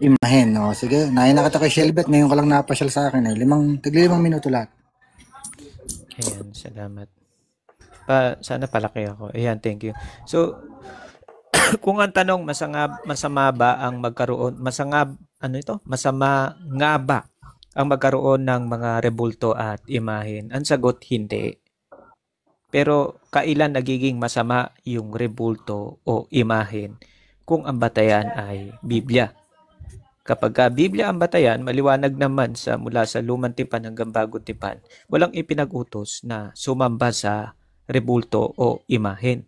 Imahen, no? Sige, nahin na kita kay Shelbet. Ngayon ka lang napasyal sa akin. Eh. Tigli 5 minuto lahat. Ayan, salamat. Sana palaki ako. Ayan, thank you. So, kung ang tanong, masama ba ang magkaroon, masama nga ba ang magkaroon ng mga rebulto at imahen? Ang sagot, hindi. Pero kailan nagiging masama yung rebulto o imahen kung ang batayan ay Biblia? Kapag Biblia ang batayan, maliwanag naman mula sa Lumang Tipan hanggang Bagong Tipan, walang ipinag-utos na sumamba sa rebulto o imahen.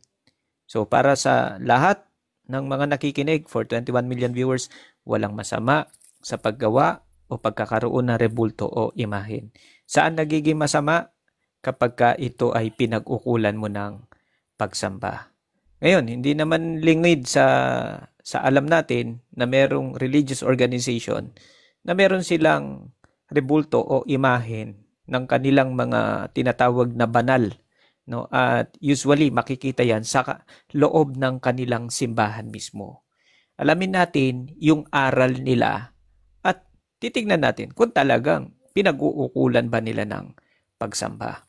So para sa lahat ng mga nakikinig, for 21 million viewers, walang masama sa paggawa o pagkakaroon ng rebulto o imahen. Saan nagiging masama? Kapag ito ay pinag-ukulan mo ng pagsamba. Ngayon, hindi naman lingid sa alam natin na merong religious organization na meron silang rebulto o imahen ng kanilang mga tinatawag na banal, no? At usually makikita 'yan sa loob ng kanilang simbahan mismo. Alamin natin yung aral nila at titingnan natin kung talagang pinag-uukulan ba nila ng pagsamba.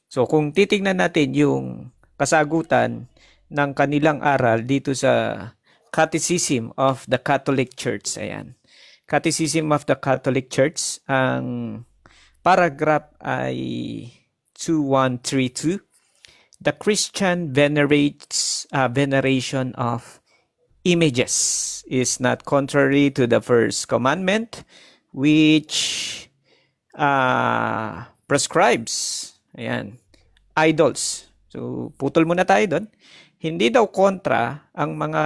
So kung titingnan natin yung kasagutan ng kanilang aral dito sa Catechism of the Catholic Church. Ayan. Catechism of the Catholic Church. Ang paragraph ay 2132. The Christian veneration of images is not contrary to the first commandment, which prescribes idols. So, putol muna tayo doon. Hindi daw kontra ang mga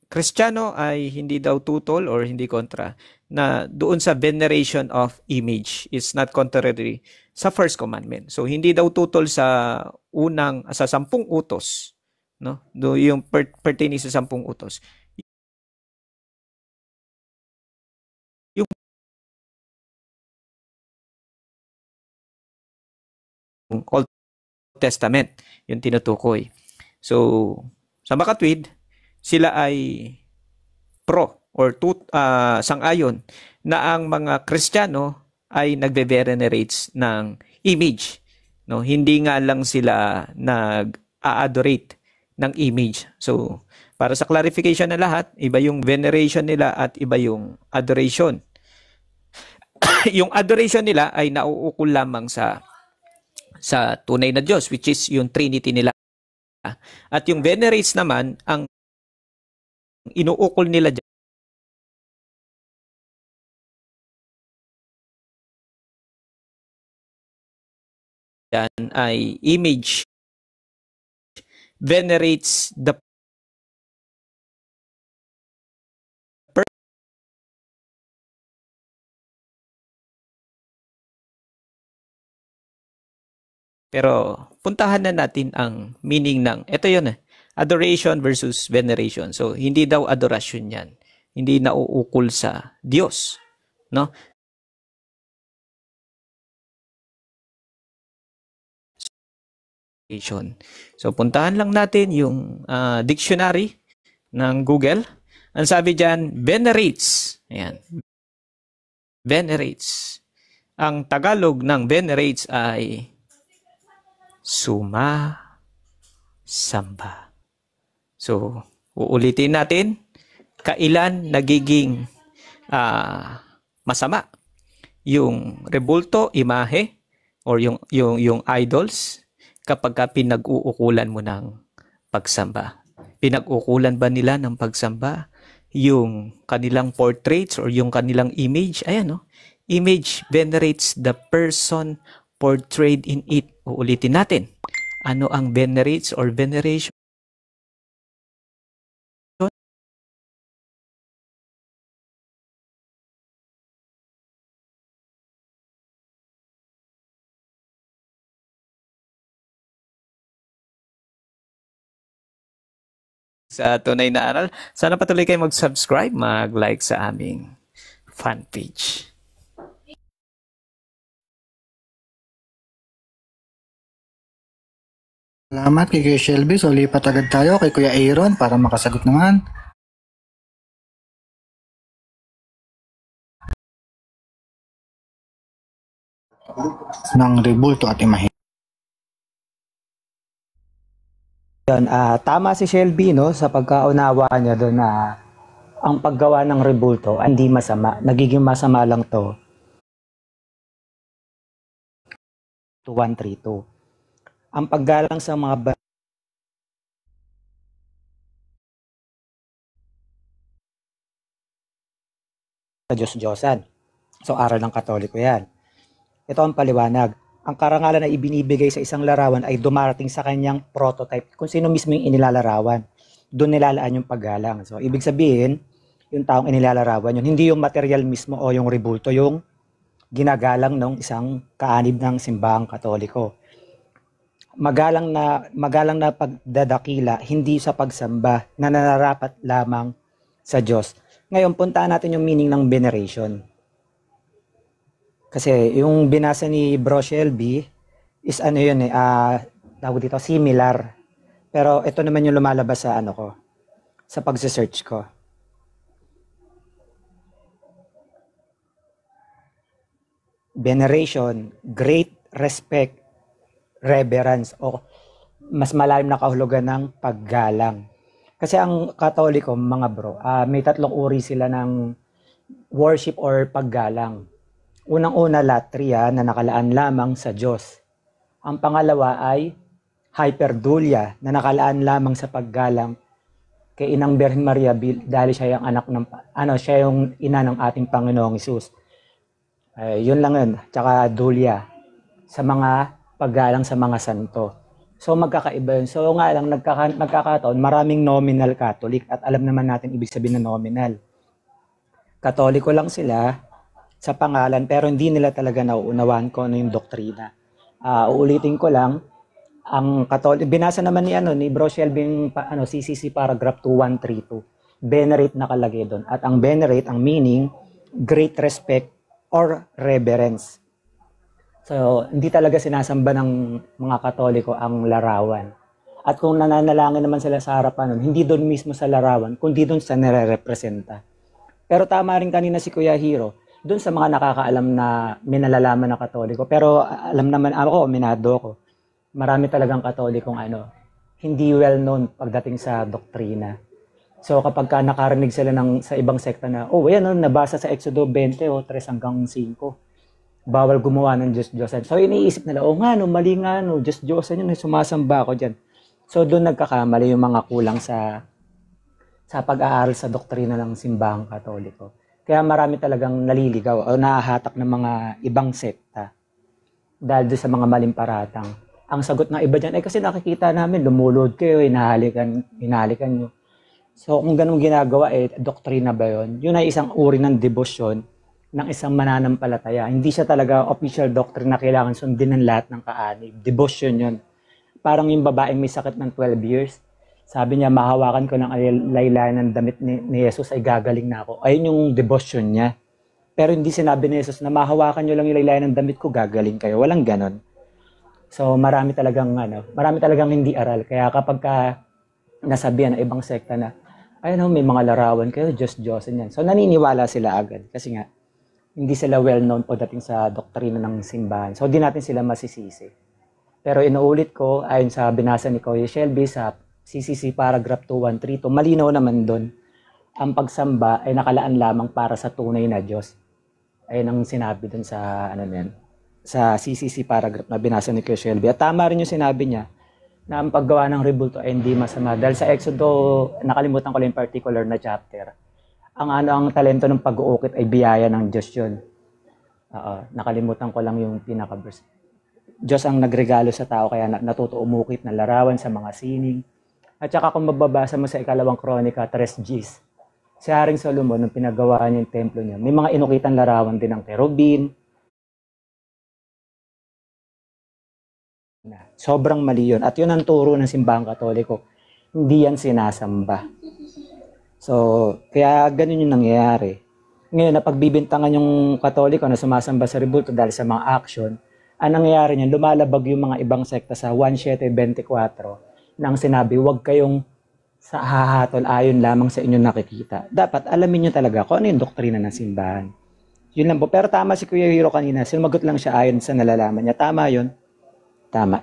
Kristiyano ay hindi daw tutol or hindi kontra na doon sa veneration of image is not contrary sa first commandment. So hindi daw tutol sa 10 utos, no? Do yung pertaining sa 10 utos. Yung Old Testament, yung tinutukoy. So sa makatwid, sila ay pro or sang-ayon na ang mga Kristiyano ay nagbe-venerate ng image, no? Hindi nga lang sila nag-a-adorate ng image. So para sa clarification na lahat, iba yung veneration nila at iba yung adoration. Yung adoration nila ay nauukol lamang sa tunay na Diyos, which is yung Trinity nila. At yung venerates naman, ang inuukol nila dyan ay image venerates the person. Pero puntahan na natin ang meaning ng, ito yun adoration versus veneration. So, hindi daw adorasyon yan. Hindi nauukol sa Diyos. No? So, puntahan lang natin yung dictionary ng Google. Ang sabi dyan, venerates. Ayan. Venerates. Ang Tagalog ng venerates ay samba. So, uulitin natin, kailan nagiging masama yung rebulto, imahe, or yung idols kapag pinag-uukulan mo ng pagsamba. Pinag-ukulan ba nila ng pagsamba yung kanilang portraits or yung kanilang image? Ayan, no? Image venerates the person portrayed in it. Uulitin natin. Ano ang venerates or veneration? Sa tunay na aral. Sana patuloy kayo mag-subscribe, mag-like sa aming fan page. Salamat kay Kuya Shelby. So, lipat agad tayo kay Kuya Aaron para makasagot naman. ng rebulto at imahe. Yun, tama si Shelby, no, sa pagkaunawa niya doon na ang paggawa ng rebulto ay hindi masama. Nagiging masama lang to 2132. Ang paggalang sa mga sa Diyos-Diyosan. So aral ng Katoliko yan. Ito ang paliwanag. Ang karangalan na ibinibigay sa isang larawan ay dumarating sa kanyang prototype. Kung sino mismo yung inilalarawan, doon nilalaan yung paggalang. So ibig sabihin, yung taong inilalarawan yun, hindi yung material mismo o yung rebulto, yung ginagalang ng isang kaanib ng simbahang Katoliko. Magalang na pagdadakila, hindi sa pagsamba na nararapat lamang sa Diyos. Ngayon, puntaan natin yung meaning ng veneration. Kasi yung binasa ni Bro Shelby is ano yun tawag dito, similar. Pero ito naman yung lumalabas sa ano ko, sa pagse-search ko. Veneration, great respect, reverence, o mas malalim na kahulugan ng paggalang. Kasi ang Katoliko, mga bro, may tatlong uri sila ng worship or paggalang. Unang-una, latria na nakalaan lamang sa Diyos. Ang pangalawa ay hyperdulia na nakalaan lamang sa paggalang kay Inang Birhen Maria dahil siya yung anak ng siya yung ina ng ating Panginoong Hesus. Yun lang yun. Tsaka dulia sa mga paggalang sa mga santo. So magkakaiba yun. So nga lang nagkakataon, maraming nominal Catholic at alam naman natin ibig sabihin ng nominal. Katoliko lang sila sa pangalan pero hindi nila talaga nauunawaan kung ano yung doktrina. Uulitin ko lang, ang Katolik, binasa naman ni Bro Shelby yung CCC paragraph 2132. Venerate nakalagay doon. At ang venerate, ang meaning, great respect or reverence. So, hindi talaga sinasamba ng mga Katoliko ang larawan. At kung nananalangin naman sila sa harapan nun, hindi doon mismo sa larawan, kundi doon sa nire-representa. Pero tama rin kanina si Kuya Hiro, doon sa mga nakakaalam na minalalaman na Katoliko. Pero alam naman ako, minado ako. Marami talagang Katolikong hindi well-known pagdating sa doktrina. So kapag nakarinig sila sa ibang sekta na, nabasa sa Exodo 20 o 3 hanggang 5. Bawal gumawa ng Diyos-Diyosan. So iniisip nila, mali nga, Diyos-Diyosan yun, sumasamba ako dyan. So doon nagkakamali yung mga kulang sa pag-aaral sa doktrina ng simbahang Katoliko. Kaya marami talagang naliligaw o nahahatak ng mga ibang sekta dahil doon sa mga maling paratang. Ang sagot ng iba dyan, kasi nakikita namin, lumulod kayo, hinahalikan nyo. So kung ganun ginagawa, doktrina ba yun? Yun ay isang uri ng debosyon ng isang mananampalataya. Hindi siya talaga official doctrine na kailangan sundin ng lahat ng kaanib. Devotion yun. Parang yung babaeng may sakit ng 12 years. Sabi niya, mahawakan ko ng laylayan ng damit ni Jesus ay gagaling na ako. Ayun yung devotion niya. Pero hindi sinabi ni Jesus na mahawakan nyo lang yung laylayan ng damit ko, gagaling kayo. Walang ganon. So marami talagang hindi aral. Kaya kapag nasabihan ng ibang sekta na, may mga larawan kayo, Diyos-Diyosan yan. So naniniwala sila agad. Kasi nga, hindi sila well-known pagdating sa doktrina ng simbahan. So di natin sila masisisi. Pero inuulit ko, ayon sa binasa ni Kuya Shelby sa CCC paragraph 2132, malinaw naman doon, ang pagsamba ay nakalaan lamang para sa tunay na Diyos. Ayun ang sinabi doon sa sa CCC paragraph na binasa ni Kuya Shelby. At tama rin yung sinabi niya na ang paggawa ng rebulto ay hindi masama. Dahil sa Exodo, nakalimutan ko lang yung particular na chapter. Ang talento ng pag-uukit ay biyaya ng Diyos yun. Nakalimutan ko lang yung pinaka-verse. Diyos ang nagregalo sa tao kaya natuto umukit na larawan sa mga sining. At saka kung mababasa mo sa ikalawang Kronika 3:10, si Haring Solomon, nung pinagawa niya yung templo niya, may mga inukitan larawan din ng kerubin. Sobrang mali yun. At yun ang turo ng simbahang Katoliko. Hindi yan sinasamba. So, kaya ganun yung nangyayari. Ngayon, napagbibintangan yung Katoliko na sumasamba sa rebulto dahil sa mga action, ang nangyayari niyan, lumalabag yung mga ibang sekta sa 1:7:24 nang sinabi, huwag kayong sa hahatol ayon lamang sa inyong nakikita. Dapat alamin nyo talaga kung ano yung doktrina ng simbahan. Yun lang po. Pero tama si Kuya Hiro kanina. Sumagot lang siya ayon sa nalalaman niya. Tama yun. Tama.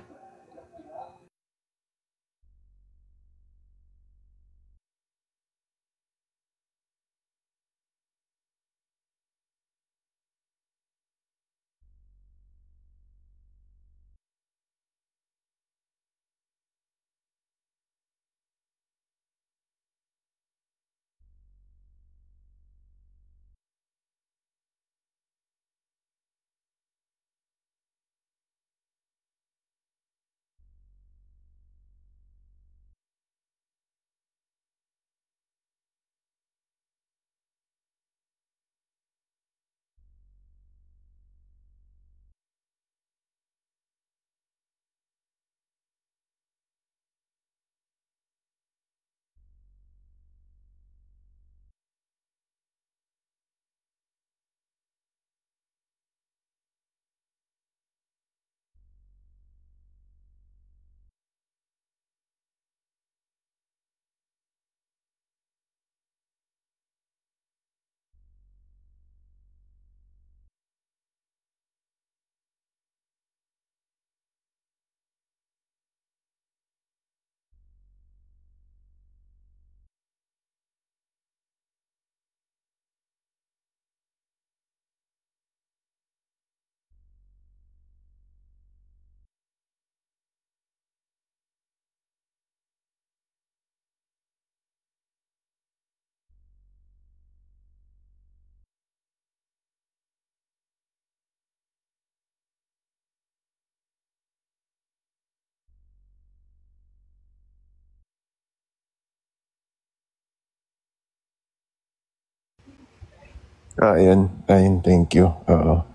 Ayun, thank you. Oo.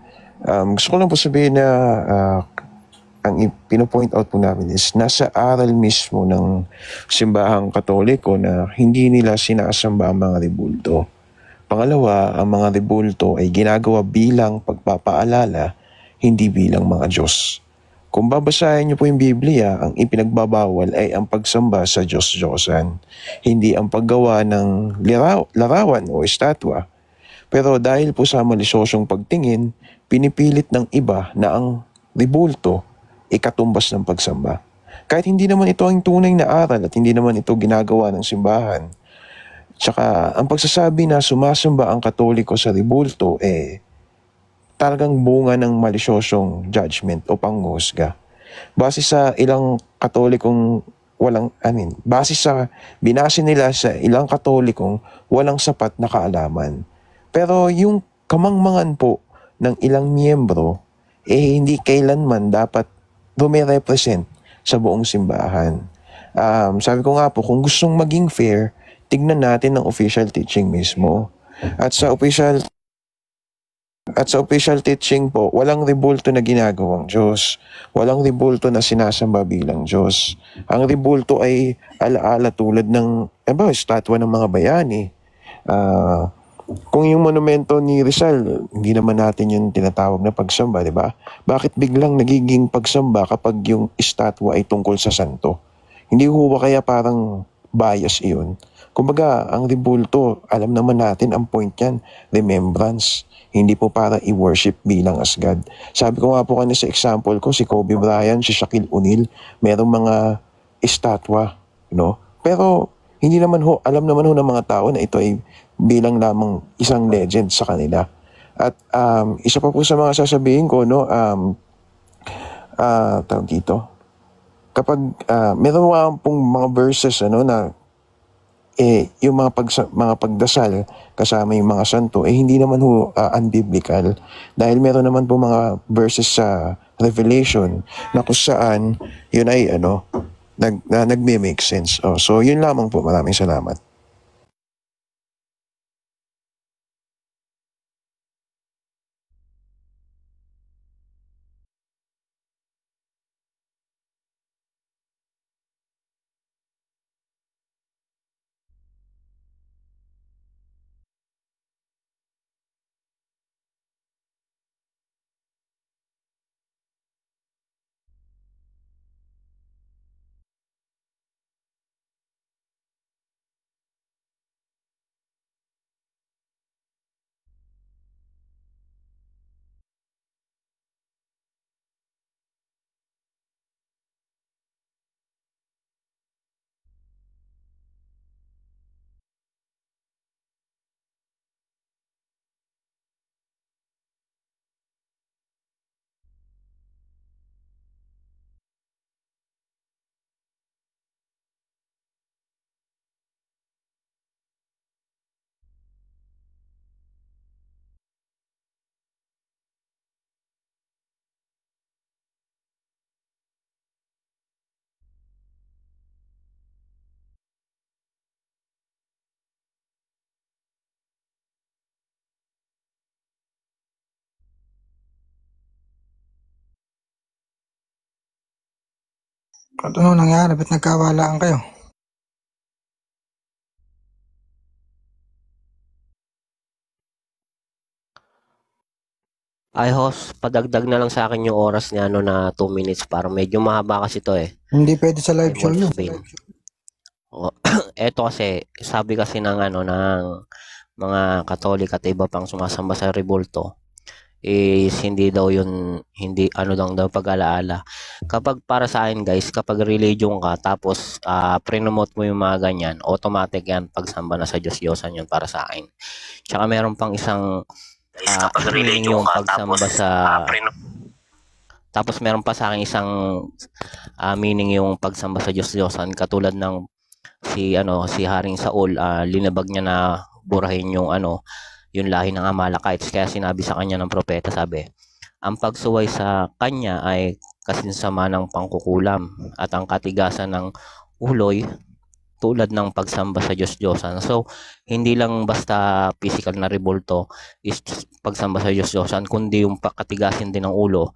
Gusto ko lang po sabihin na ang pino-point out po namin is nasa aral mismo ng simbahang Katoliko na hindi nila sinasamba ang mga rebulto. Pangalawa, ang mga rebulto ay ginagawa bilang pagpapaalala, hindi bilang mga Diyos. Kung babasahin niyo po yung Biblia, ang ipinagbabawal ay ang pagsamba sa Diyos-Diyosan, hindi ang paggawa ng larawan o estatwa. Pero dahil po sa malisosyong pagtingin, pinipilit ng iba na ang rebulto ay katumbas ng pagsamba. Kahit hindi naman ito ang tunay na aral at hindi naman ito ginagawa ng simbahan. Tsaka ang pagsasabi na sumasamba ang Katoliko sa rebulto talagang bunga ng malisosyong judgment o panghusga. Base sa ilang Katolikong binase nila sa ilang Katolikong walang sapat na kaalaman. Pero yung kamangmangan po ng ilang miyembro, hindi kailanman dapat dumirepresent sa buong simbahan. Sabi ko nga po, kung gustong maging fair, tignan natin ang official teaching mismo. At sa official teaching po, walang rebulto na ginagawang Diyos. Walang rebulto na sinasamba bilang Diyos. Ang rebulto ay alaala tulad ng estatwa ng mga bayani. Kung yung monumento ni Rizal, hindi naman natin yung tinatawag na pagsamba, di ba? Bakit biglang nagiging pagsamba kapag yung estatwa ay tungkol sa santo? Hindi ho ba kaya parang bias iyon? Kumbaga, ang rebulto, alam naman natin ang point yan, remembrance. Hindi po para i-worship bilang as God. Sabi ko nga po kanina sa example ko, si Kobe Bryant, si Shaquille O'Neal, merong mga estatwa, no? Pero hindi naman ho, alam naman ho ng mga tao na ito ay bilang lamang isang legend sa kanila. At isa pa po sa mga sasabihin ko, no, tawag dito, kapag meron pong mga verses na yung mga pagdasal kasama yung mga santo hindi naman ho unbiblical, dahil meron naman po mga verses sa Revelation na kung saan yun ay nagme-make sense. So yun lamang po, maraming salamat. At ano nangyari? Ba't nagkawalaan kayo? Ay, host, padagdag na lang sa akin yung oras niya na 2 minutes para medyo mahaba kasi to eh. Hindi pwede sa live Kay show yun. Wolfsbane. Eto kasi, sabi kasi ng mga Katolik at iba pang sumasamba sa Rebulto is hindi daw daw pag-alaala. Kapag para sa akin guys, kapag religion ka tapos prenomote mo yung mga ganyan, automatic yan pagsamba na sa Diyos-Diyosan yun para sa akin. Tsaka meron pang isang kapag religion ka tapos meron pa sa akin isang meaning yung pagsamba sa Diyos-Diyosan katulad ng si Haring Saul, linabag niya na burahin yung lahi ng Amalekites, kaya sinabi sa kanya ng propeta, sabi, ang pagsuway sa kanya ay kasinsama ng pangkukulam at ang katigasan ng uloy tulad ng pagsamba sa Diyos-Diyosan. So, hindi lang basta physical na rebulto is pagsamba sa Diyos-Diyosan, kundi yung katigasin din ng ulo,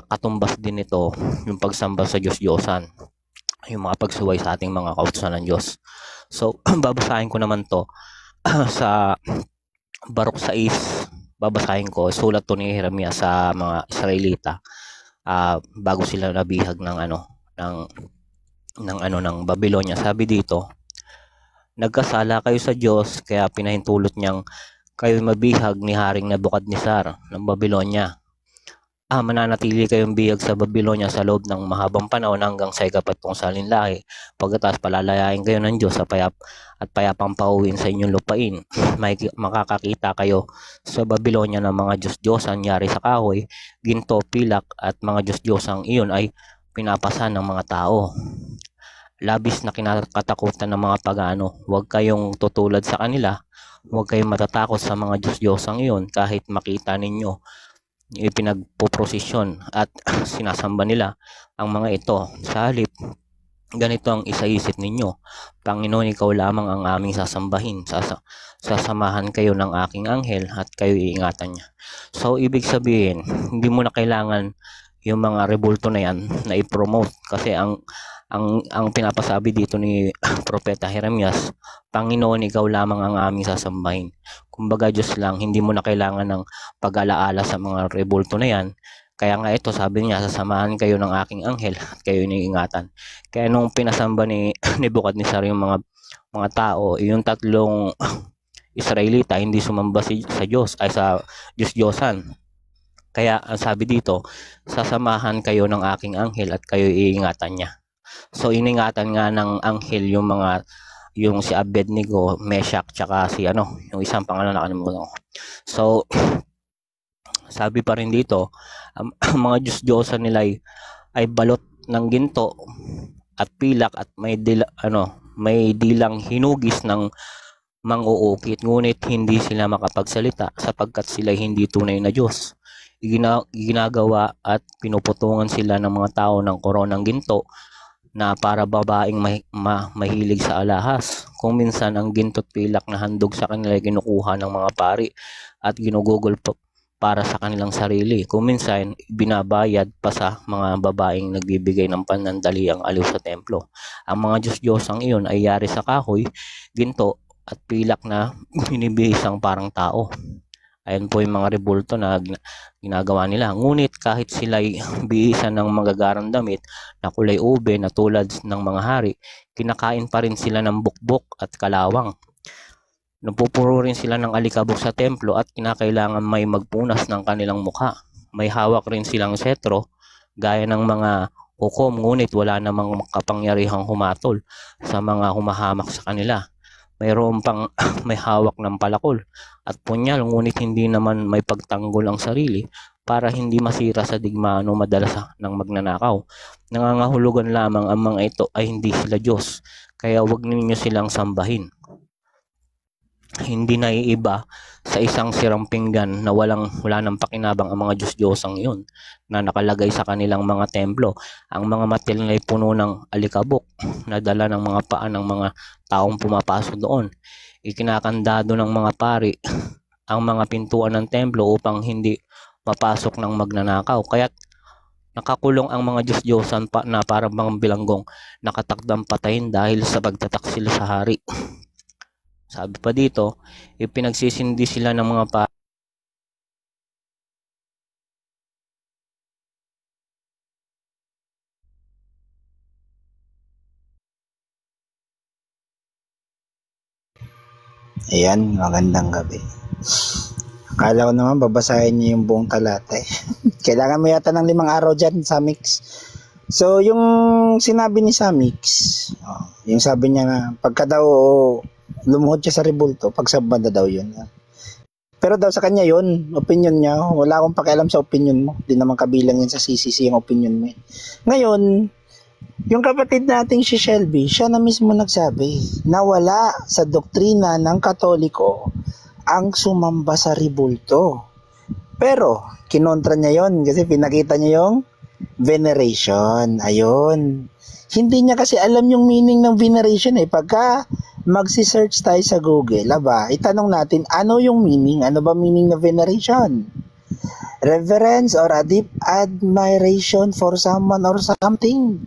katumbas din ito yung pagsamba sa Diyos-Diyosan, yung mga pagsuway sa ating mga kautusan ng Diyos. So, babasahin ko naman to sa Baruk 6, babasahin ko, sulat to ni Jeremias sa mga Israelita bago sila nabihag ng Babylonia. Sabi dito, nagkasala kayo sa Diyos kaya pinahintulot niyang kayo mabihag ni Haring Nebukadnezar ng Babylonia. Mananatili kayong bihag sa Babylonia sa loob ng mahabang panahon hanggang sa ikapatong salinlahi. Pagkatapos palalayain kayo ng Diyos at payapang pauwiin sa inyong lupain. Makakakita kayo sa Babylonia ng mga Diyos-Diyosan yari sa kahoy, ginto, pilak at mga Diyos-Diyosang iyon ay pinapasan ng mga tao. Labis na kinakatakutan ng mga pagano. Huwag kayong tutulad sa kanila. Huwag kayong matatakot sa mga Diyos-Diyosang iyon kahit makita ninyo ipinagpoprosesyon at sinasamba nila ang mga ito. Sa halip, ganito ang isaisip ninyo, Panginoon, ikaw lamang ang aming sasambahin. Sasamahan kayo ng aking anghel at kayo iingatan niya. So, ibig sabihin, hindi mo na kailangan yung mga rebulto na yan na i-promote kasi ang pinapasabi dito ni Propeta Jeremias, Panginoon, ikaw lamang ang aming sasambahin. Kumbaga Diyos lang, hindi mo na kailangan ng pag-alaala sa mga rebulto na yan. Kaya nga ito, sabi niya, sasamahan kayo ng aking anghel at kayo iniingatan. Kaya nung pinasamba ni Nebukadnezar yung mga tao, yung tatlong Israelita hindi sumamba sa Diyos ay sa Diyos-Diyosan. Kaya ang sabi dito, sasamahan kayo ng aking anghel at kayo iingatan niya. So iningatan nga ng anghel yung si Abednego, Meshach, tsaka si yung isang pangalan nakalimutan ko. So sabi pa rin dito, ang mga Diyos-Diyosan nila ay balot ng ginto at pilak at may dilang hinugis ng mang-uukit, ngunit hindi sila makapagsalita sapagkat sila hindi tunay na Diyos. Ginagawa at pinuputungan sila ng mga tao ng koronang ginto na para babaeng mahilig sa alahas. Kung minsan ang ginto't pilak na handog sa kanila kinukuha ng mga pari at ginugugol para sa kanilang sarili. Kung minsan binabayad pa sa mga babaeng nagbibigay ng panandaliang aliw sa templo. Ang mga Diyos-Diyosang iyon ay yari sa kahoy, ginto at pilak na binibihisang parang tao. Ayan po yung mga rebulto na ginagawa nila. Ngunit kahit sila'y bihisan ng magagarang damit na kulay ube na tulad ng mga hari, kinakain pa rin sila ng bukbok at kalawang. Napupuro rin sila ng alikabok sa templo at kinakailangan may magpunas ng kanilang mukha. May hawak rin silang setro gaya ng mga hukom, ngunit wala namang kapangyarihang humatol sa mga humahamak sa kanila. Mayroon pang may hawak ng palakol at punyal, ngunit hindi naman may pagtanggol ang sarili para hindi masira sa digmaan o madalas ng magnanakaw. Nangangahulugan lamang ang mga ito ay hindi sila Diyos, kaya huwag ninyo silang sambahin. Hindi naiiba sa isang sirang pinggan na wala nang pakinabang ang mga Diyos-Diyosang yun na nakalagay sa kanilang mga templo. Ang mga matil ay puno ng alikabok na dala ng mga paa ng mga taong pumapasok doon. Ikinakandado ng mga pari ang mga pintuan ng templo upang hindi mapasok ng magnanakaw. Kaya't Nakakulong ang mga Diyos-Diyosan pa na parang mga bilanggong nakatakdang patayin dahil sa pagtataksil sa hari. Sabi pa dito, ipinagsisindi sila ng mga Ayan, magandang gabi. Akala ko naman babasahin niyo yung buong talata eh. Kailangan mo yata ng 5 araw dyan, Samix. So, yung sinabi ni Samix, yung sabi niya na pagka daw lumuhod siya sa rebulto, pagsabanda daw yun. Pero daw sa kanya yun, opinion niya. Wala akong pakialam sa opinion mo. Di naman kabilang yan sa CCC yung opinion mo. Ngayon, yung kapatid nating si Shelby, siya na mismo nagsabi na wala sa doktrina ng Katoliko ang sumamba sa rebulto. Pero, kinontra niya yon kasi pinakita niya yung veneration. Ayun. Hindi niya kasi alam yung meaning ng veneration eh. Pagka magsi-search tayo sa Google, itanong natin, ano yung meaning? Ano ba meaning ng veneration? Reverence or a deep admiration for someone or something.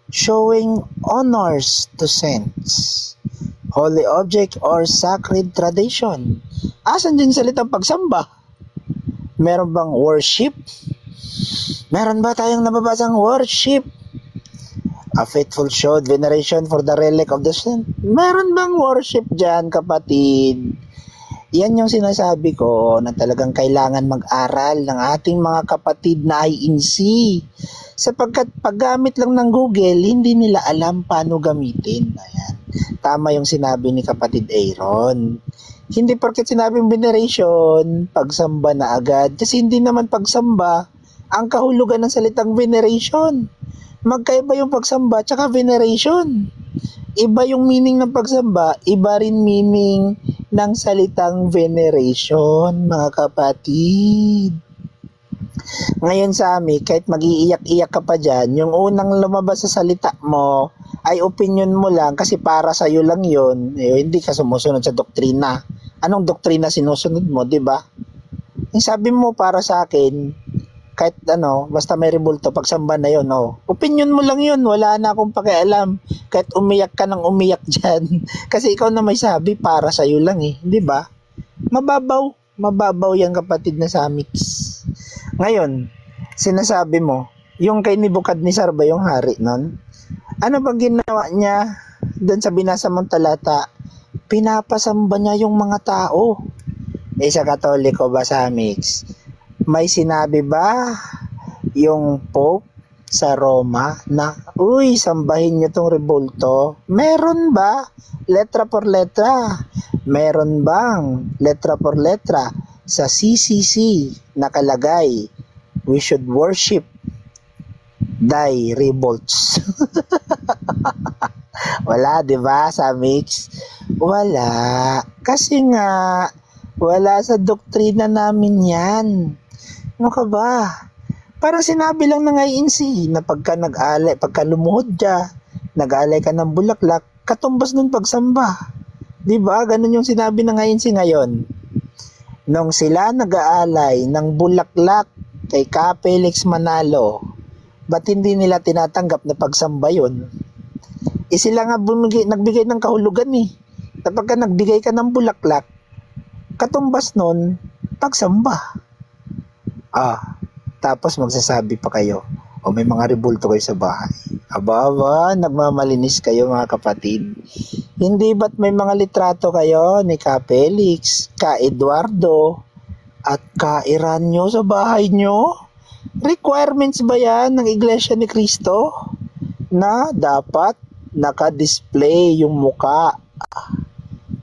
Showing honors to saints, holy object or sacred tradition. Asan din salitang pagsamba? Meron bang worship? Meron ba tayong nababasang worship? A faithful showed veneration for the relic of the saint. Meron bang worship dyan, kapatid? Yan yung sinasabi ko na talagang kailangan mag-aral ng ating mga kapatid na INC. Sapagkat paggamit lang ng Google, hindi nila alam paano gamitin. Ayan. Tama yung sinabi ni kapatid Aaron. Hindi porket sinabing veneration, pagsamba na agad. Kasi hindi naman pagsamba ang kahulugan ng salitang veneration. Magkaiba yung pagsamba tsaka veneration. Iba yung meaning ng pagsamba, iba rin meaning ng salitang veneration, mga kapatid. Ngayon sa amin, kahit mag-iiyak-iyak ka pa dyan, yung unang lumabas sa salita mo ay opinion mo lang kasi para sa'yo lang yun. Hindi ka sumusunod sa doktrina. Anong doktrina sinusunod mo, di ba? Yung sabi mo para sa akin, kahit basta may rebulto, pagsamba na yun, opinion mo lang yun, wala na akong pakialam. Kahit umiyak ka ng umiyak dyan. Kasi ikaw na may sabi, para sa'yo lang di ba? Mababaw yan kapatid na Samix. Ngayon, sinasabi mo, yung kay Nebukadnezar ba yung hari nun? Ano bang ginawa niya doon sa binasa mong talata? Pinapasamba niya yung mga tao. Sa Katoliko ba, Samix? May sinabi ba yung Pope sa Roma na, uy, sambahin niyo tong rebulto? Meron ba? Letra por letra. Meron bang letra por letra sa CCC nakalagay, we should worship thy revolts? Wala, di ba, Samix? Wala. Kasi nga, wala sa doktrina namin yan. Ano ka ba? Parang sinabi lang ng INC na pagka lumuhod ka, nag-aalay ka ng bulaklak, katumbas nun pagsamba. Di ba? Ganun yung sinabi ng INC ngayon. Nung sila nag-aalay ng bulaklak kay Ka Felix Manalo, ba't hindi nila tinatanggap na pagsamba yun? Sila nga nagbigay ng kahulugan Kapag nagbigay ka ng bulaklak, katumbas nun, pagsamba. Tapos magsasabi pa kayo, may mga rebulto kayo sa bahay. Aba, nagmamalinis kayo mga kapatid. Hindi ba't may mga litrato kayo ni Ka Felix, Ka Eduardo, at Ka Iranyo sa bahay nyo? Requirements ba yan ng Iglesia ni Cristo na dapat naka-display yung muka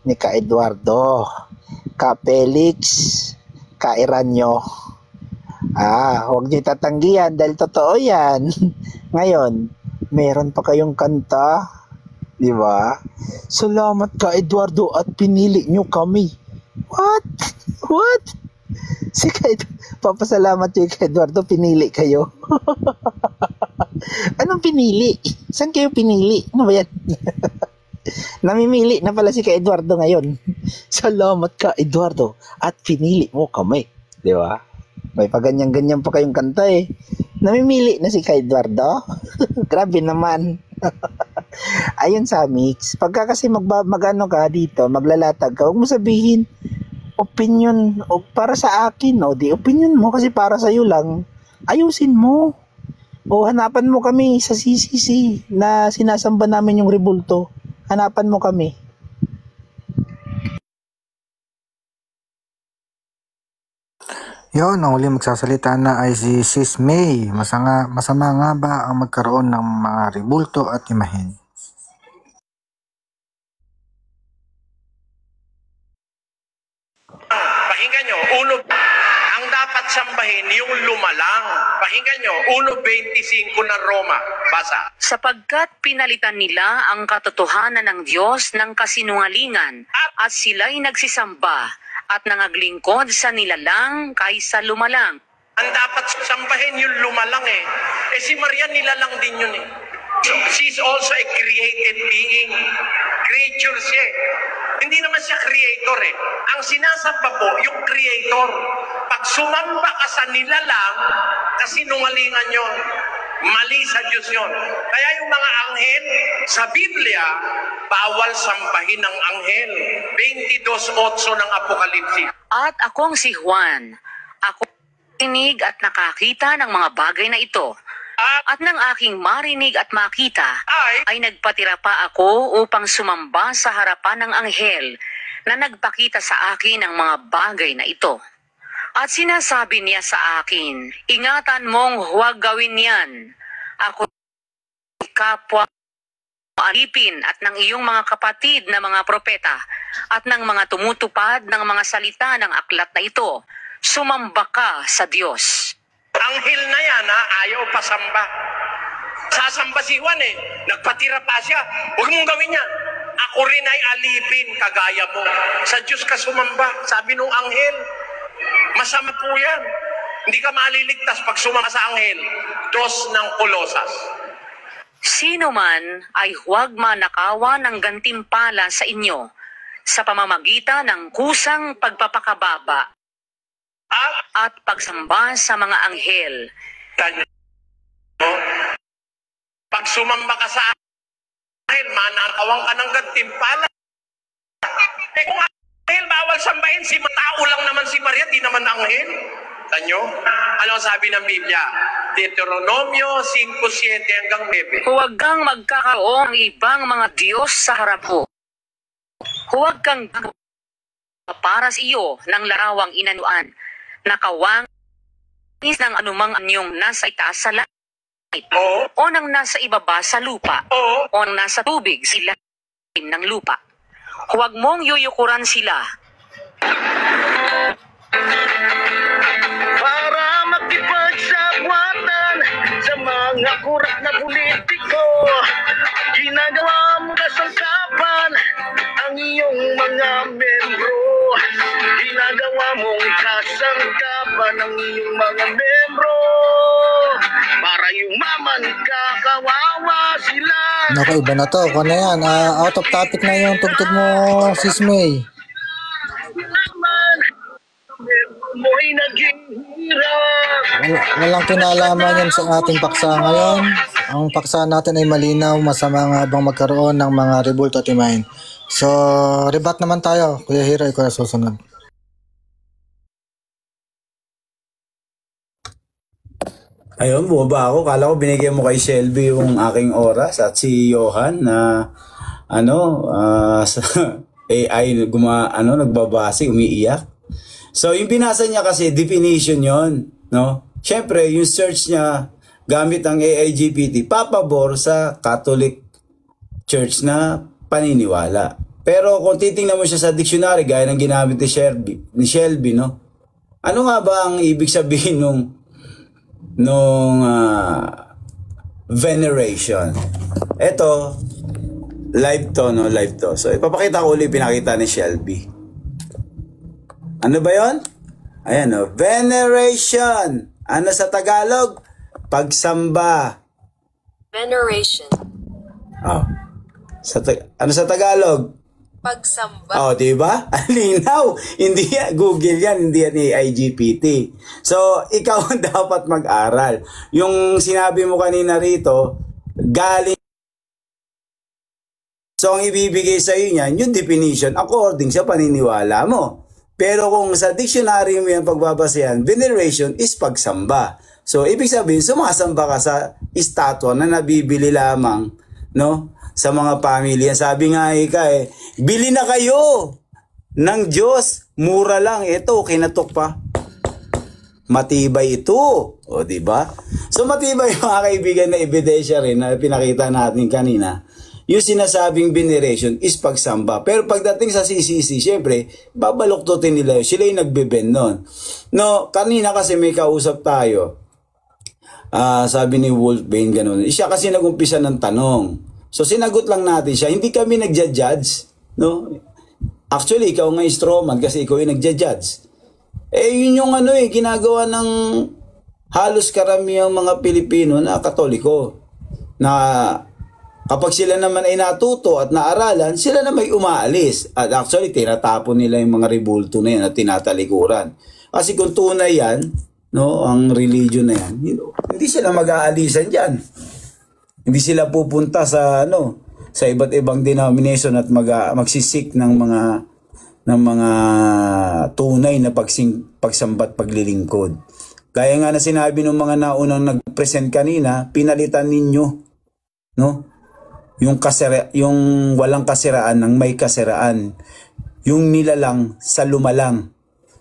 ni Ka Eduardo, Ka Felix, Ka Iranyo? Huwag niyo tatanggihan dahil totoo yan. Ngayon, meron pa kayong kanta, di ba? Salamat Ka Eduardo at pinili niyo kami. What? Papasalamat niyo Ka Eduardo, pinili kayo. Anong pinili? Saan kayo pinili? Ano ba yan? Namimili na pala si Ka Eduardo ngayon. Salamat Ka Eduardo at pinili mo kami. Di ba? May paganyan-ganyan pa kayong kanta Namimili na si Ka Eduardo? Grabe naman. Ayun sa mix. Pagka kasi magano ka dito, maglalatag ka, huwag mo sabihin, opinion, o para sa akin, o di opinion mo kasi para sa'yo lang. Ayusin mo. O hanapan mo kami sa CCC na sinasamba namin yung rebulto. Hanapan mo kami. Yon, ang huli magsasalita na ay si Sis May. Masama nga ba ang magkaroon ng mga rebulto at imahen? Pakinggan nyo, ang dapat sambahin yung lumalang. Pakinggan nyo, 1.25 na Roma. Basa. Sapagkat pinalitan nila ang katotohanan ng Diyos ng kasinungalingan at sila'y nagsisamba at nangaglingkod sa nilalang kaysa lumalang. Ang dapat sambahin yung lumalang eh. Eh si Maria nilalang din yun eh. So, she's also a created being. Creature siya eh. Hindi naman siya creator eh. Ang sinasamba po, yung creator. Pag sumamba ka sa nilalang, kasinungalingan yun. Mali sa Diyos yun. Kaya yung mga anghel, sa Biblia, bawal sambahin ng anghel. 22:8 ng Apokalipsis. At akong si Juan, ako marinig at nakakita ng mga bagay na ito. At ng aking marinig at makita, ay nagpatira pa ako upang sumamba sa harapan ng anghel na nagpakita sa akin ng mga bagay na ito. At sinasabi niya sa akin, ingatan mong huwag gawin yan. Ako kapwa alipin at ng iyong mga kapatid na mga propeta at ng mga tumutupad ng mga salita ng aklat na ito. Sumamba ka sa Diyos. Anghel na yan ayaw pasamba. Sasamba si Juan eh. Nagpatira pa siya. Huwag mong gawin yan. Ako rin ay alipin kagaya mo. Sa Diyos ka sumamba. Sabi nung anghel. Masama po yan. Hindi ka maliligtas pag sumama sa anghel. 2 ng Kolosas. Sino man ay huwag manakawa ng gantimpala sa inyo sa pamamagitan ng kusang pagpapakababa at pagsamba sa mga anghel. Pag sumamba ka sa anghel, manakawang ka ng gantimpala. Eh kung anghel, bawal sambahin. Si tao lang naman si Maria, di naman anghel. Tanyo? Ano sabi ng Biblia? Deuteronomio 5:7 hanggang 9. Huwag kang magkakaroon ng ibang mga Diyos sa harap ko. Huwag kang para sa iyo ng larawang inanuan, nakawang ng anumang anyong nasa itaas sa langit, o nang nasa ibaba sa lupa, o nang nasa tubig sa ilalim ng lupa. Huwag mong yuyukuran sila. Para makipagsabwatan sa mga kurat na politiko, ginagawa mo kasangkapan ang iyong mga membro. Ginagawa mong kasangkapan ang iyong mga membro. Para yumaman ka, kawawa sila. Naku, iba na to. Kung na yan, out of topic na yung tugtog mo, Sis May. Mo'y naging hirap. Walang kinalaman yan sa ating paksa ngayon. Ang paksa natin ay malinaw, masama nga bang magkaroon ng mga rebulto at imahen. So, rebat naman tayo. Kuya Hiro, ikaw na susunod. Ayun, bumaba ako. Kala ko binigyan mo kay Shelby yung aking oras at si Johan na sa AI nagbabase, umiiyak. So, yung binasa niya kasi, definition yon, no? Siyempre, yung search niya, gamit ang AI GPT, papabor sa Catholic Church na paniniwala. Pero kung titingnan mo siya sa dictionary, gaya ng ginamit ni Shelby, no? Ano nga ba ang ibig sabihin nung veneration? Ito, live to, no? Live to. So, ipapakita ko ulit pinakita ni Shelby. Ano ba yon? Ayan, no? Veneration. Ano sa Tagalog? Pagsamba. Veneration. Oh. Ano sa Tagalog? Oh, di ba? Ang linaw. Hindi yan, Google yan, hindi yan AI-GPT. So, ikaw ang dapat mag-aral. Yung sinabi mo kanina rito, galing. So, ang ibibigay sa iyo niyan, yung definition according sa paniniwala mo. Pero kung sa dictionary mo yan pagbabasehan, veneration is pagsamba. So, ibig sabihin, sumasamba ka sa estatwa na nabibili lamang, no? Sa mga pamilya. Sabi nga bili na kayo ng Diyos. Mura lang. Ito, kinatok pa. Matibay ito. O, diba? So, matibay mga kaibigan na ebidensya rin na pinakita natin kanina. Yung sinasabing veneration is pagsamba. Pero pagdating sa CCC, syempre, babaluktutin nila yun. Sila yung nagbe-bend nun. No, kanina kasi may kausap tayo. Sabi ni Wolf Bain, ganun. Siya kasi nagumpisa ng tanong. So, sinagot lang natin siya. Hindi kami nagja-judge, no? Actually, ikaw nga strawman kasi ikaw yung nagja-judge. Yun yung ginagawa ng halos karamihang mga Pilipino na Katoliko. Na kapag sila naman ay natuto at naaralan, sila na may umaalis. At actually, tinatapon nila yung mga rebulto na yan at tinatalikuran. Kasi kung tunay yan, no, ang religion na yan, hindi sila mag-aalisan dyan. Hindi sila pupunta sa sa iba't ibang denomination at magsisik ng mga tunay na pagsambat paglilingkod. Kaya nga na sinabi ng mga naunang nag-present kanina, pinalitan ninyo, no? Yung walang kasiraan ng may kasiraan. Yung nilalang sa lumalang.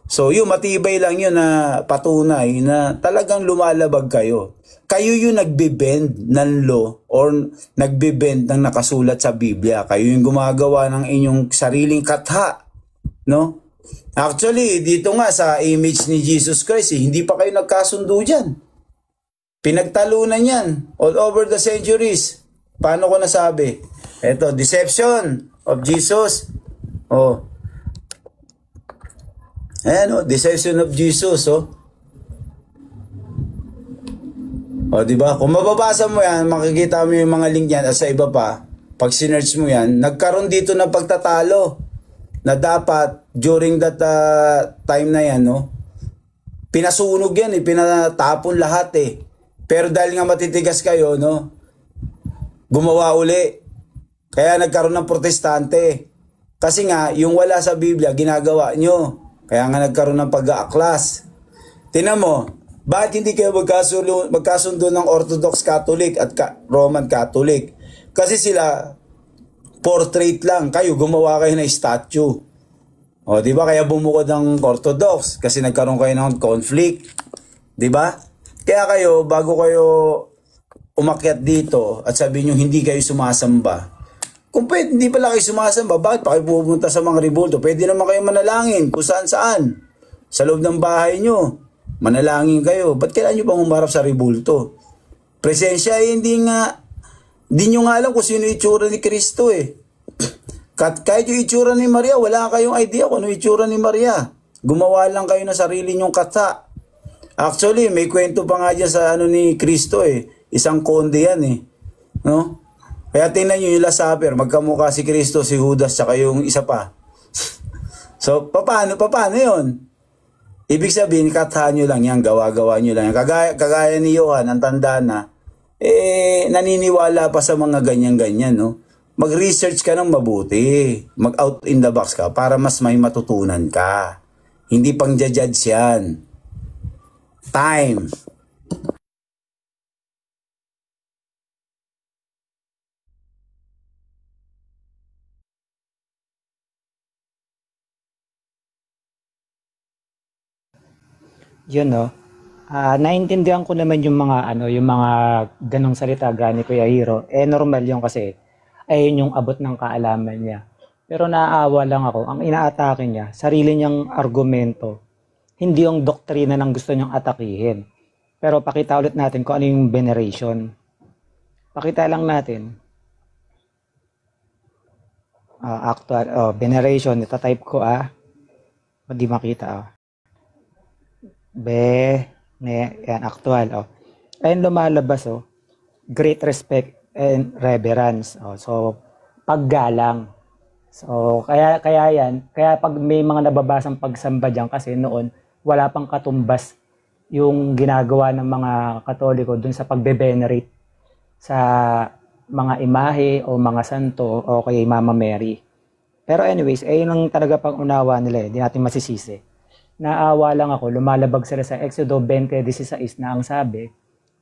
So, yung matibay lang yun na patunay na talagang lumalabag kayo. Kayo yung nagbe-bend ng law or nagbe-bend ng nakasulat sa Biblia. Kayo yung gumagawa ng inyong sariling katha. No? Actually, dito nga sa image ni Jesus Christ, hindi pa kayo nagkasundo dyan. Pinagtalunan yan all over the centuries. Paano ko nasabi? Ito, deception of Jesus. Ayan, deception of Jesus. Diba? Kung mababasa mo yan, makikita mo yung mga link yan at sa iba pa, pag sinerch mo yan, nagkaroon dito ng pagtatalo na dapat during that time na yan, pinasunog yan, pinatapon lahat Pero dahil nga matitigas kayo, gumawa uli. Kaya nagkaroon ng protestante. Kasi nga, yung wala sa Biblia, ginagawa nyo. Kaya nga nagkaroon ng pag-aaklas. Tingnan mo, bakit hindi kayo magkasundo ng Orthodox Catholic at Roman Catholic? Kasi sila, portrait lang. Kayo, gumawa kayo ng statue. Di ba? Kaya bumukod ng Orthodox kasi nagkaroon kayo ng conflict. Di ba? Kaya kayo, bago kayo umakyat dito at sabihin nyo hindi kayo sumasamba, kung pwede, hindi pala kayo sumasamba, bakit pa kayo pupunta sa mga rebulto? Pwede naman kayo manalangin kung saan-saan. Sa loob ng bahay nyo. Manalangin kayo. Ba't kailan nyo bang humarap sa rebulto? Presensya hindi nyo nga alam kung sino itsura ni Kristo Kahit yung itsura ni Maria, wala kayong idea kung ano itsura ni Maria. Gumawa lang kayo ng sarili nyong katha. Actually, may kwento pa nga dyan sa ni Kristo Isang konde yan No? Kaya tingnan nyo yung Last Supper, magkamukha si Kristo, si Judas, saka yung isa pa. So, paano yun? Ibig sabihin, kathaan nyo lang yan, gawa-gawa nyo lang yan. Kagaya ni Johan, ang tanda na, naniniwala pa sa mga ganyan-ganyan, no? Mag-research ka ng mabuti. Mag-out in the box ka para mas may matutunan ka. Hindi pang judge yan. Time. Yun naiintindihan ko naman yung mga yung mga ganong salita gani Kuya Hiro. Normal yun kasi ayun yung abot ng kaalaman niya. Pero naaawa lang ako, ang inaatake niya, sarili niyang argumento. Hindi yung doktrina ng gusto niyang atakihin. Pero pakita ulit natin kung ano yung veneration. Pakita lang natin. Actual, veneration, itatype ko hindi makita yan, actual. Ayun lumalabas great respect and reverence. So, paggalang So, kaya pag may mga nababasang pagsamba diyan kasi noon wala pang katumbas yung ginagawa ng mga Katoliko dun sa pagbe-venerate sa mga imahe o mga santo o kay Mama Mary. Pero anyways, yun ang talaga pang-unawa nila, hindi natin masisisi. Naawa lang ako, lumalabag sila sa Exodo 20:16 na ang sabi,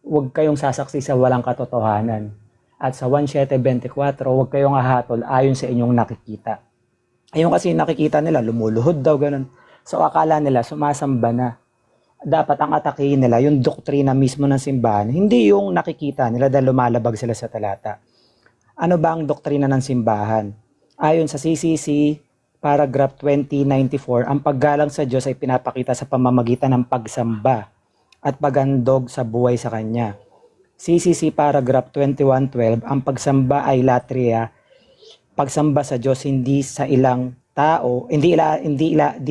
huwag kayong sasaksi sa walang katotohanan. At sa 1:7:24, huwag kayong hahatol ayon sa inyong nakikita. Ayun kasi nakikita nila, lumuluhod daw, ganun. So akala nila, sumasamba na. Dapat ang atakihin nila, yung doktrina mismo ng simbahan, hindi yung nakikita nila dahil lumalabag sila sa talata. Ano ba ang doktrina ng simbahan? Ayon sa CCC, paragraph 2094, ang paggalang sa Diyos ay pinapakita sa pamamagitan ng pagsamba at paghandog sa buhay sa Kanya. CCC paragraph 2112, ang pagsamba ay latria, pagsamba sa Diyos hindi sa ilang tao, hindi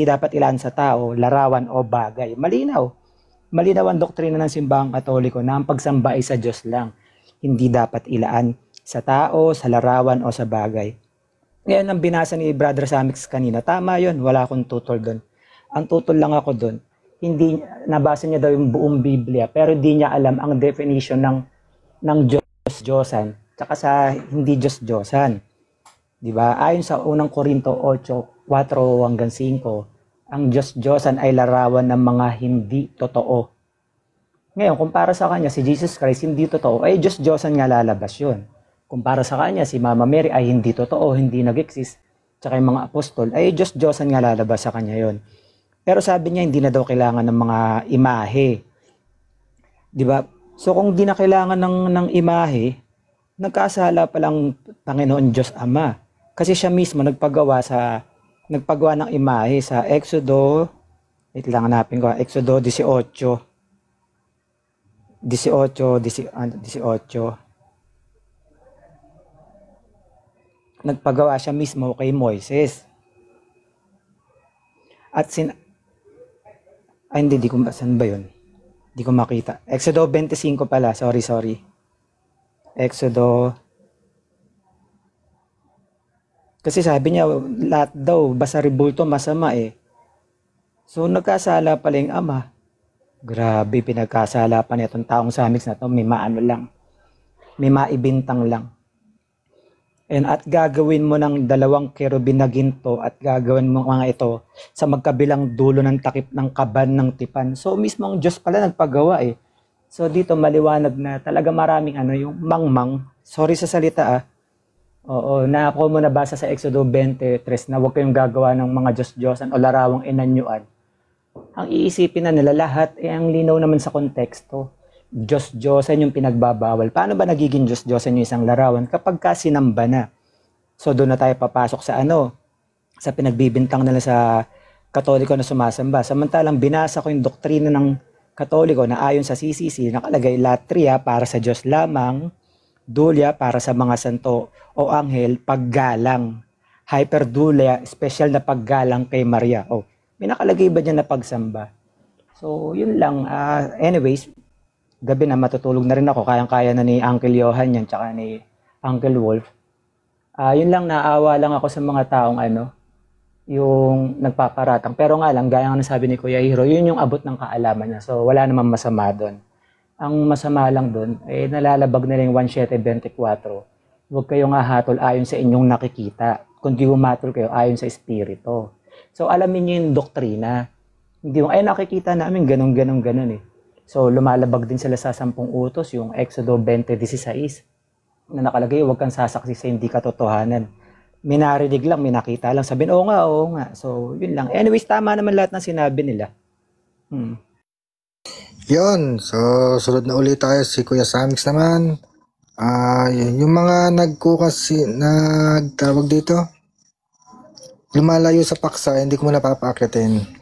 dapat ilaan sa tao, larawan o bagay. Malinaw. Malinaw ang doktrina ng simbahang Katoliko na ang pagsamba ay sa Diyos lang. Hindi dapat ilaan sa tao, sa larawan o sa bagay. Ngayon ang binasa ni Brother Samix kanina, tama yun, wala akong tutol doon. Ang tutol lang ako doon, hindi nabasa niya daw yung buong Biblia pero hindi niya alam ang definition ng Diyos-Diyosan tsaka sa hindi Diyos-Diyosan. 'Di ba? Ayon sa unang Korinto 8:4-5, ang Diyos-Diyosan ay larawan ng mga hindi totoo. Ngayon, kumpara sa kanya si Jesus Christ hindi totoo, ay Diyos-Diyosan nga lalabas 'yun. Kumpara sa kanya si Mama Mary ay hindi totoo, hindi nag-exist. Tsaka yung mga apostol ay Diyos-Diyosan nga lalabas sa kanya 'yon. Pero sabi niya hindi na daw kailangan ng mga imahe. 'Di ba? So kung di na kailangan ng imahe, nagkasala pa lang Panginoon Diyos Ama. Kasi siya mismo nagpagawa ng imahe sa Exodo, wait lang hanapin ko, Exodo 18. Nagpagawa siya mismo kay Moises. At hindi ko, saan ba yun? Hindi ko makita. Exodo 25 pala, sorry. Exodo. Kasi sabi niya, lahat daw, basta ribulto, masama eh. So, nagkasala pala yung ama. Grabe, pinagkasala pa niya itong taong Samix na to. May maano lang. May maibintang lang. At gagawin mo ng 2 kerubin na ginto at gagawin mo mga ito sa magkabilang dulo ng takip ng kaban ng tipan. So mismo ang Diyos pala nagpagawa eh. So dito maliwanag na talaga maraming yung mangmang. Sorry sa salita Oo, na ako mo nabasa sa Exodo 23 na huwag kayong gagawa ng mga Diyos-Diyosan o larawang inanyuan. Ang iisipin na nila lahat ang linaw naman sa konteksto. Diyos-Diyosan yung pinagbabawal. Paano ba nagiging Diyos-Diyosan yung isang larawan kapag sinamba na? So doon na tayo papasok sa sa pinagbibintang nila sa Katoliko na sumasamba. Samantalang binasa ko yung doktrina ng Katoliko na ayon sa CCC, nakalagay latria para sa Diyos lamang, dulia para sa mga santo o anghel, paggalang. Hyperdulia, special na paggalang kay Maria. May nakalagay ba dyan na pagsamba? So yun lang. Anyways, gabi na matutulog na rin ako, kayang-kaya na ni Uncle Johan yan, tsaka ni Uncle Wolf. Yun lang, naawa lang ako sa mga taong yung nagpaparatang. Pero nga lang, gaya nga sabi ni Kuya Hiro, yun yung abot ng kaalaman niya. So wala namang masama doon. Ang masama lang doon, nalalabag na rin 1:7:24. Huwag kayong hahatol ayon sa inyong nakikita, kundi humatol kayo ayon sa Espiritu. So alamin niyo yung doktrina. Hindi yung, nakikita namin, ganun eh. So, lumalabag din sila sa 10 utos, yung Exodo 20:16, na nakalagay, huwag kang sasaksi sa hindi katotohanan. May narinig lang, may nakita lang. Sabihin, oo nga. So, yun lang. Anyways, tama naman lahat ng sinabi nila. Yun. So, sunod na ulit tayo si Kuya Samix naman. Yung mga nagtawag dito, lumalayo sa paksa, hindi ko muna papaakitin.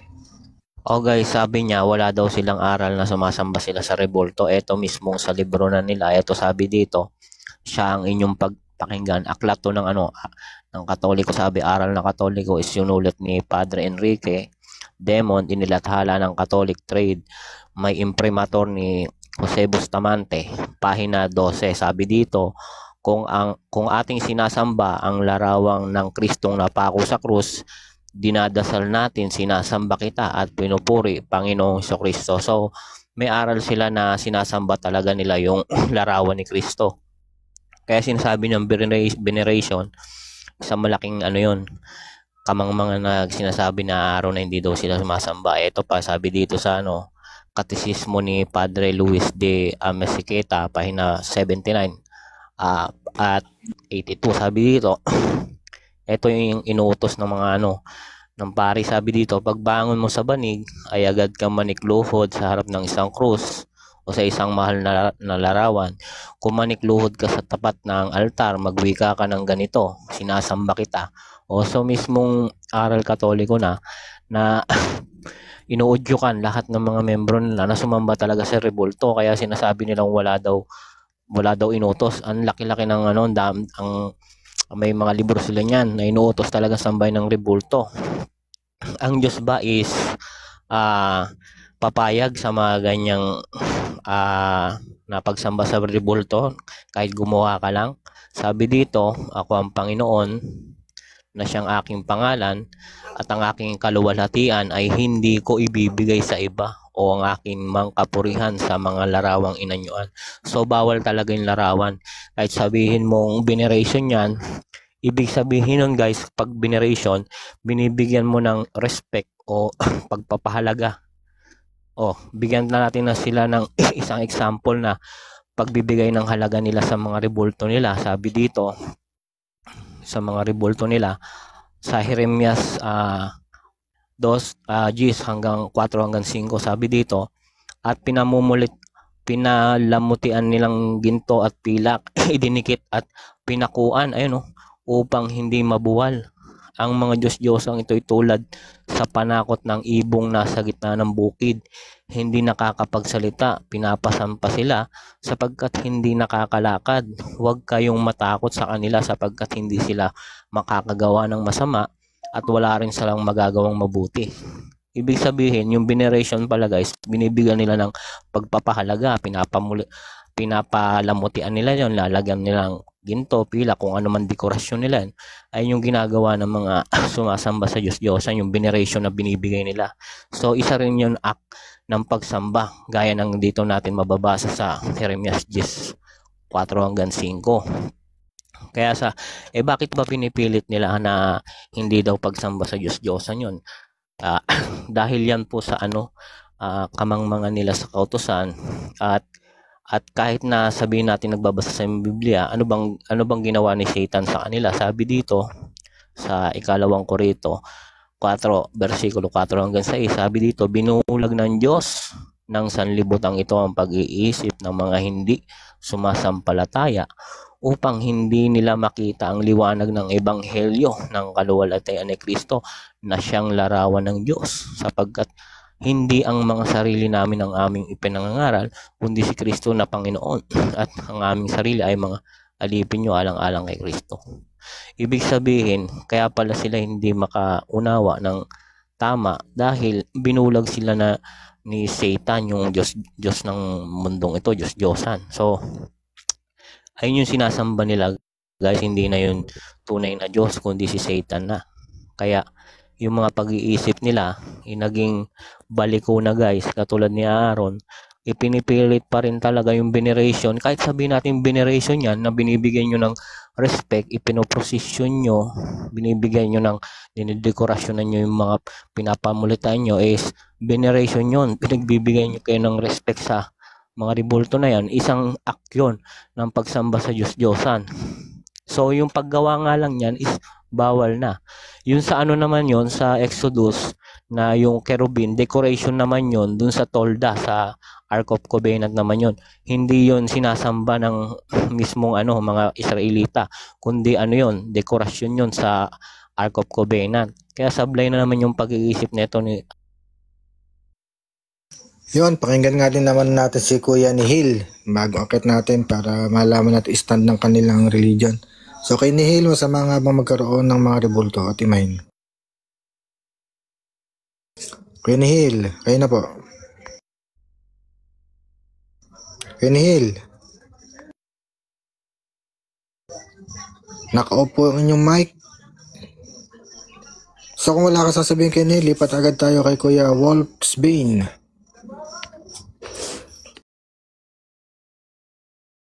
Guys, sabi niya wala daw silang aral na sumasamba sila sa rebulto. Ito mismong sa libro na nila. Ito sabi dito, siya ang inyong pagpakinggan. Aklat to ng ng Katoliko. Sabi, aral ng Katoliko is sinulat ni Padre Enrique Demon, inilathala ng Catholic Trade. May imprimatur ni Jose Bustamante, pahina 12. Sabi dito, kung ating sinasamba ang larawang ng Kristong napako sa krus, dinadasal natin, sinasamba kita at pinupuri Panginoong Kristo. So may aral sila na sinasamba talaga nila yung larawan ni Kristo. Kaya sinasabi ng veneration, isang malaking yun, kamangmangan na sinasabi na araw na hindi daw sila sumasamba. Ito pa, sabi dito sa Katisismo ni Padre Luis de Amesiqueta, pahina 79 at 82. Sabi dito, ito yung inuutos ng mga ng pari. Sabi dito, pagbangon mo sa banig, ay agad kang manikluhod sa harap ng isang krus o sa isang mahal na larawan. Kung manikluhod ka sa tapat ng altar, magwika ka ng ganito, sinasamba kita. O so mismong aral katoliko na inuudyukan lahat ng mga membro nila na sumamba talaga sa rebulto. Kaya sinasabi nilang wala daw inutos. Ang laki-laki ng may mga libro sila niyan na inuutos talaga sambay ng rebulto. Ang Diyos ba is papayag sa mga ganyang napagsamba sa rebulto kahit gumawa ka lang? Sabi dito, ako ang Panginoon na siyang aking pangalan at ang aking kaluwalhatian ay hindi ko ibibigay sa iba o ang aking mangkapurihan sa mga larawang inanyuan. So bawal talaga yung larawan. Kahit sabihin mong veneration yan, ibig sabihin nun guys, pag veneration, binibigyan mo ng respect o pagpapahalaga. Bigyan na natin na sila ng isang example na pagbibigay ng halaga nila sa mga rebulto nila. Sabi dito, sa mga rebulto nila, sa Jeremias 2:10 hanggang 4 hanggang 5, sabi dito, at pinalamutian nilang ginto at pilak, idinikit at pinakuan, upang hindi mabuwal. Ang mga Diyos-Diyosang ito'y tulad sa panakot ng ibong nasa gitna ng bukid. Hindi nakakapagsalita, pinapasampa sila sapagkat hindi nakakalakad. Huwag kayong matakot sa kanila sapagkat hindi sila makakagawa ng masama at wala rin silang magagawang mabuti. Ibig sabihin, yung veneration pala guys, binibigyan nila ng pagpapahalaga, pinapalamutian nila yun, lalagyan nilang ginto, pila, kung ano man dekorasyon nila, ay yung ginagawa ng mga sumasamba sa Diyos-Diyosan, yung veneration na binibigay nila. So isa rin yun act ng pagsamba, gaya ng dito natin mababasa sa Jeremias 10:4 hanggang 5. Kaya bakit ba pinipilit nila na hindi daw pagsamba sa Diyos-Diyosan yun? Dahil yan po sa kamangmangan nila sa kautusan, at kahit na sabihin natin nagbabasa sa Biblia, ano bang ginawa ni Satan sa kanila? Sabi dito sa 2 Korinto 4 versikulo 4 hanggang 6, sabi dito, binulag ng Diyos ng sanlibutan ito ang pag-iisip ng mga hindi sumasampalataya upang hindi nila makita ang liwanag ng ebanghelyo ng kaluwalhatian ni Kristo na siyang larawan ng Diyos, sapagkat hindi ang mga sarili namin ang aming ipinangangaral, kundi si Kristo na Panginoon, at ang aming sarili ay mga alipin nyo alang-alang kay Kristo. Ibig sabihin, kaya pala sila hindi makaunawa ng tama dahil binulag sila ni Satan, yung Diyos ng mundong ito, Diyos-Diyosan. So, ayun yung sinasamba nila guys, hindi na yun tunay na Diyos, kundi si Satan na. Kaya, yung mga pag-iisip nila, naging baliko na guys, katulad ni Aaron, ipinipilit pa rin talaga yung veneration. Kahit sabihin natin veneration yan, na binibigyan nyo ng respect, ipinoprosesyon nyo, binibigyan nyo ng dinidekorasyon nyo yung mga pinapamulitan nyo, is veneration yun. Pinagbibigyan nyo kayo ng respect sa mga rebulto na yan. Isang act yun ng pagsamba sa Diyos-Diyosan. So yung paggawa nga lang yan is bawal na. Yun sa naman yon sa Exodus na yung cherubim, decoration naman yon dun sa tolda, sa Ark of Covenant naman yon. Hindi yon sinasamba ng mismong mga Israelita, kundi yon, dekorasyon yon sa Ark of Covenant. Kaya sablay na naman yung pag-iisip nito ni Yun, pakinggan nga din naman natin si Kuya Nihil bago akit natin para malaman natin stand ng kanilang religion. So kay Nihil, masama nga bang magkaroon ng mga rebulto at imahin? Kuya Nihil, kayo na po. Kuya Nihil. Naka-off po ang inyong mic. So kung wala ka sasabihin kay Neil, lipat agad tayo kay Kuya Wolfsbane.